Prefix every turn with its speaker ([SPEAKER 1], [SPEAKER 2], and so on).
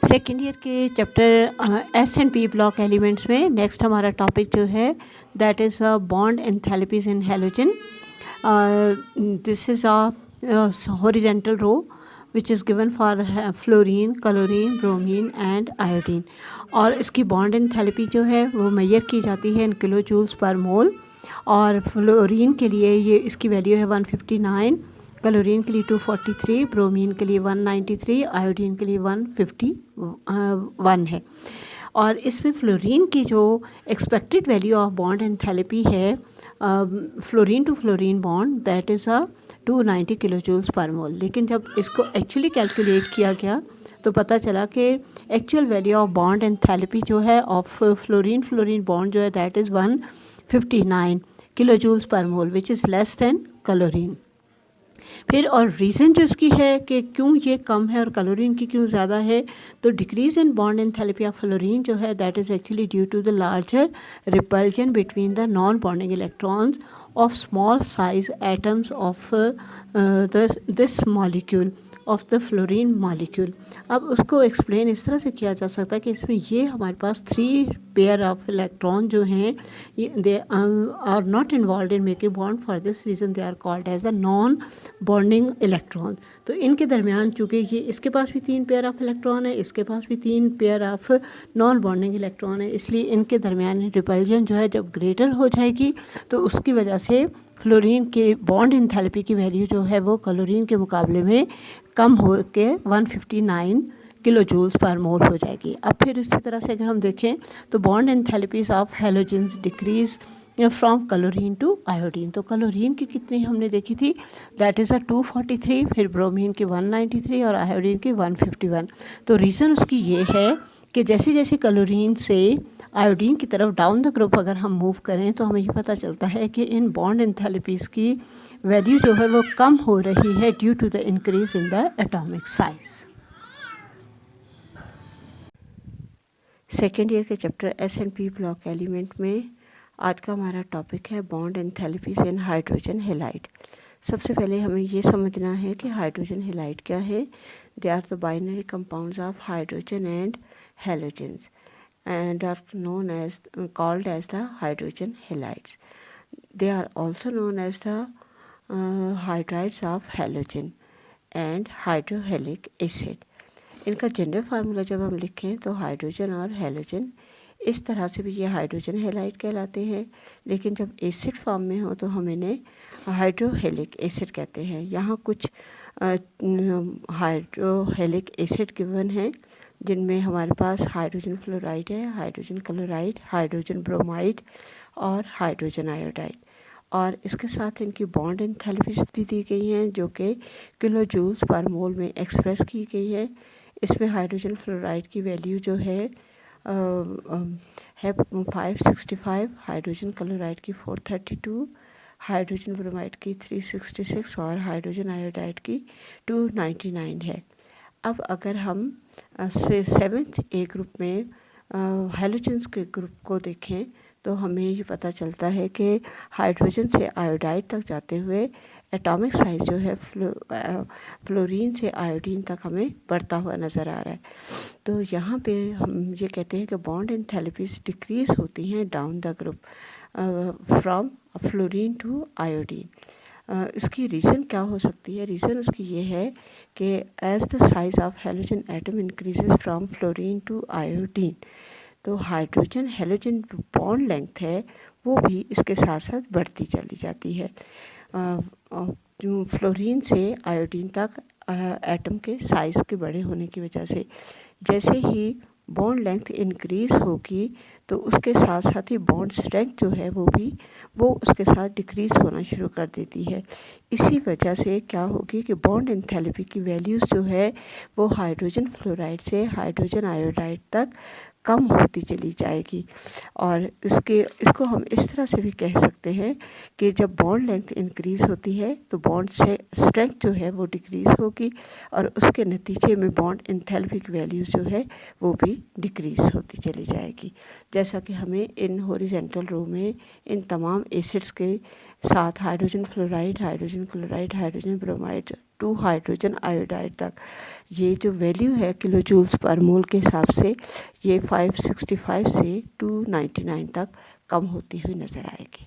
[SPEAKER 1] Second year के chapter S and P block elements में next हमारा टॉपिक जो है that is bond enthalpies in halogen. This is a horizontal row which is given for fluorine, chlorine, bromine and iodine. और इसकी bond enthalpy जो है वो मेजर की जाती है इन किलो जूल्स पर मोल. और फ्लोरीन के लिए ये इसकी वैल्यू है 159, क्लोरीन के लिए 243, ब्रोमीन के लिए 193, आयोडीन के लिए 151 है. और इसमें फ्लोरीन की जो expected value of bond enthalpy है fluorine to fluorine bond that is 290 kilo joules per mole. लेकिन जब इसको एक्चुअली कैलकुलेट किया गया तो पता चला कि actual value of bond enthalpy जो है ऑफ फ्लोरीन फ्लोरीन बॉन्ड जो है that is 159 kilo joules per mole which is less than chlorine. फिर और रीज़न जो इसकी है कि क्यों ये कम है और क्लोरीन की क्यों ज़्यादा है, तो decrease in bond enthalpy of fluorine जो है that is actually due to the larger repulsion between the non bonding electrons of small size atoms of this molecule of the fluorine molecule. अब उसको explain इस तरह से किया जा सकता है कि इसमें ये हमारे पास 3 पेयर ऑफ इलेक्ट्रॉन जो हैं they are not involve in making bond. For this reason they are called as the non bonding electron. तो इनके दरमियान चूँकि ये इसके पास भी 3 पेयर ऑफ इलेक्ट्रॉन है, इसके पास भी 3 pair of non bonding electron है, इसलिए इनके दरमियान रिपल्जन जो है जब ग्रेटर हो जाएगी तो उसकी वजह से फ्लोरीन के बॉन्ड एंथैल्पी की वैल्यू जो है वो क्लोरीन के मुकाबले में कम हो के 159 किलो जूल्स पर मोल हो जाएगी. अब फिर इसी तरह से अगर हम देखें तो bond enthalpies of halogens decrease from chlorine to iodine. तो क्लोरीन की कितनी हमने देखी थी दैट इज़ 243, फिर ब्रोमीन की 193 और आयोडीन की 151. तो रीज़न उसकी ये है कि जैसे जैसे क्लोरीन से आयोडीन की तरफ डाउन द ग्रुप अगर हम मूव करें तो हमें ये पता चलता है कि इन बॉन्ड एंथैल्पीज़ की वैल्यू जो है वो कम हो रही है due to the increase in the atomic size. Second year के chapter S and P block element में आज का हमारा टॉपिक है bond enthalpies in hydrogen halide. सबसे पहले हमें ये समझना है कि हाइड्रोजन हैलाइड क्या है. They are the binary compounds of hydrogen and halogens and are known as called as the hydrogen halides. They are also known as the hydrides of halogen and hydrohalic acid. इनका general formula जब हम लिखें तो hydrogen और halogen इस तरह से भी ये हाइड्रोजन हैलाइड कहलाते हैं, लेकिन जब एसिड फॉर्म में हो तो हम इन्हें हाइड्रोहेलिक एसिड कहते हैं. यहाँ कुछ हाइड्रोहेलिक एसिड गिवन हैं जिनमें हमारे पास हाइड्रोजन फ्लोराइड है, हाइड्रोजन क्लोराइड, हाइड्रोजन ब्रोमाइड और हाइड्रोजन आयोडाइड. और इसके साथ इनकी बॉन्ड एंथैल्पीज भी दी गई हैं जो कि किलो जूल्स पर मोल में एक्सप्रेस की गई है. इसमें हाइड्रोजन फ्लोराइड की वैल्यू जो है 565, हाइड्रोजन क्लोराइड की 432, हाइड्रोजन ब्रोमाइड की 366 और हाइड्रोजन आयोडाइड की 299 है. अब अगर हम से 7th ए ग्रुप में हैलोजेंस के ग्रुप को देखें तो हमें ये पता चलता है कि हाइड्रोजन से आयोडाइड तक जाते हुए एटॉमिक साइज जो है फ्लोरीन से आयोडीन तक हमें बढ़ता हुआ नज़र आ रहा है. तो यहाँ पे हम ये कहते हैं कि बॉन्ड एंथैल्पीज डिक्रीज़ होती हैं down the group from fluorine to iodine. इसकी रीज़न क्या हो सकती है. रीज़न उसकी ये है कि as the size of halogen atom increases from fluorine to iodine तो हाइड्रोजन हैलोजन बॉन्ड लेंथ है वो भी इसके साथ साथ बढ़ती चली जाती है. जो फ्लोरीन से आयोडीन तक एटम के साइज़ के बड़े होने की वजह से जैसे ही बॉन्ड लेंथ इंक्रीज़ होगी तो उसके साथ साथ ही बॉन्ड स्ट्रेंथ जो है वो उसके साथ डिक्रीज़ होना शुरू कर देती है. इसी वजह से क्या होगी कि बॉन्ड एंथैल्पी की वैल्यूज़ जो है वो हाइड्रोजन फ्लोराइड से हाइड्रोजन आयोडाइड तक कम होती चली जाएगी. और इसको हम इस तरह से भी कह सकते हैं कि जब बॉन्ड लेंथ इंक्रीज़ होती है तो बॉन्ड से स्ट्रेंथ जो है वो डिक्रीज़ होगी और उसके नतीजे में बॉन्ड एंथैल्पी की वैल्यूज़ जो है वो भी डिक्रीज़ होती चली जाएगी. जैसा कि हमें इन हॉरिजेंटल रो में इन तमाम एसिड्स के साथ hydrogen fluoride, hydrogen chloride, hydrogen bromide to hydrogen iodide तक। ये जो वैल्यू है किलो जूल्स पर मोल के हिसाब से ये 565 से 299 तक कम होती हुई नज़र आएगी।